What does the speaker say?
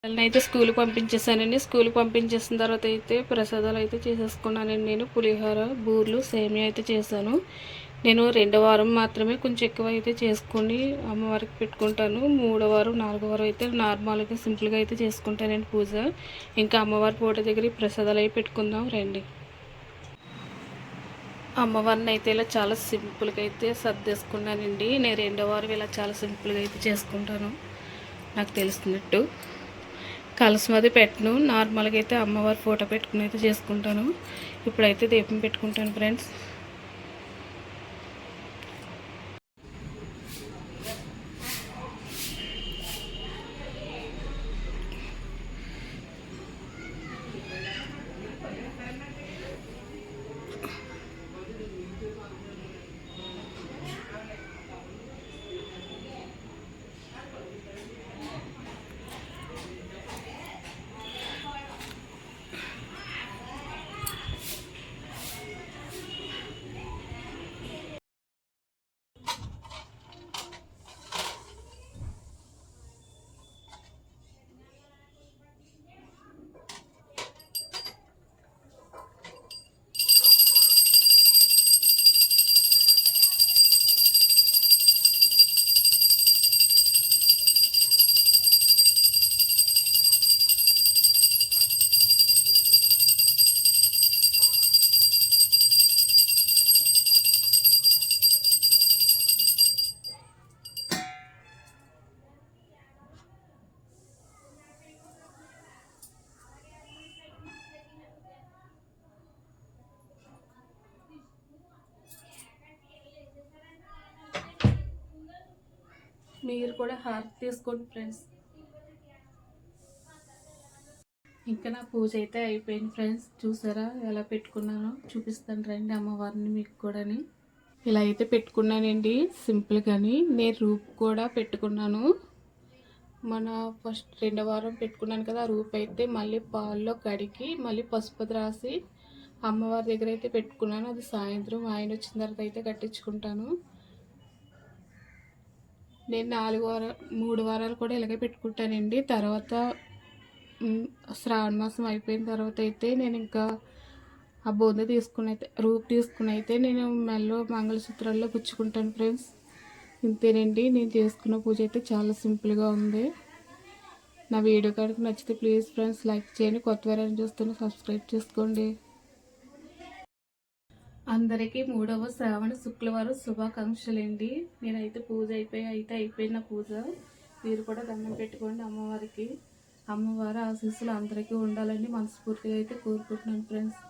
అయితే స్కూల్కి పంపించేసానండి. స్కూల్కి పంపించేసిన తర్వాత అయితే ప్రసాదాలు అయితే చేసేసుకున్నానండి. నేను పులిహోర, బూర్లు, సేమియా అయితే చేశాను. నేను 2వ వారం మాత్రమే కొంచెం ఎక్కువ అయితే చేసుకొని అమ్మవారికి పెట్టుకుంటాను. 3వ వారం, 4వ వారం అయితే నార్మల్గా సింపుల్గా అయితే చేసుకుంటానండి పూజ. ఇంకా అమ్మవారి ఫోటో దగ్గర ఈ ప్రసాదాలు అవి పెట్టుకుందాం రండి. అమ్మవారిని అయితే ఇలా చాలా సింపుల్గా అయితే సర్దేసుకున్నానండి. నేను 2వ వారం ఇలా చాలా సింపుల్గా అయితే చేసుకుంటాను నాకు తెలిసినట్టు. కలసం అది పెట్టను, నార్మల్గా అయితే అమ్మవారి ఫోటో పెట్టుకుని అయితే చేసుకుంటాను. ఇప్పుడైతే దీపం పెట్టుకుంటాను ఫ్రెండ్స్. మీరు కూడా హారతి తీసుకోండి ఫ్రెండ్స్. ఇంకా నా పూజ అయితే అయిపోయింది ఫ్రెండ్స్. చూసారా ఎలా పెట్టుకున్నానో? చూపిస్తాను రండి అమ్మవారిని మీకు కూడాని. ఇలా అయితే పెట్టుకున్నానండి సింపుల్గాని. నేను రూప్ కూడా పెట్టుకున్నాను. మన ఫస్ట్ 2వ వారం పెట్టుకున్నాను కదా, ఆ రూప్ అయితే మళ్ళీ పాల్లో కడిగి మళ్ళీ పసుపు రాసి అమ్మవారి దగ్గర అయితే పెట్టుకున్నాను. అది సాయంత్రం ఆయన వచ్చిన తర్వాత అయితే కట్టించుకుంటాను. నేను 3 వారాలు కూడా ఇలాగే పెట్టుకుంటానండి. తర్వాత శ్రావణ మాసం అయిపోయిన తర్వాత అయితే నేను ఇంకా ఆ బొంద తీసుకుని అయితే రూప్ తీసుకుని అయితే నేను మెల్లో మంగళసూత్రాల్లో గుచ్చుకుంటాను ఫ్రెండ్స్. ఇంతేనండి, నేను చేసుకున్న పూజ అయితే చాలా సింపుల్గా ఉంది. నా వీడియో కనుక నచ్చితే ప్లీజ్ ఫ్రెండ్స్ లైక్ చేయండి. కొత్త వారిని చూస్తున్న సబ్స్క్రైబ్ చేసుకోండి. అందరికీ 3వ శ్రావణ శుక్రవారం శుభాకాంక్షలండి. నేనైతే పూజ అయిపోయిన పూజ. మీరు కూడా దండం పెట్టుకోండి అమ్మవారికి. అమ్మవారి ఆశీస్సులు అందరికీ ఉండాలని మనస్ఫూర్తిగా అయితే కోరుకుంటున్నాను ఫ్రెండ్స్.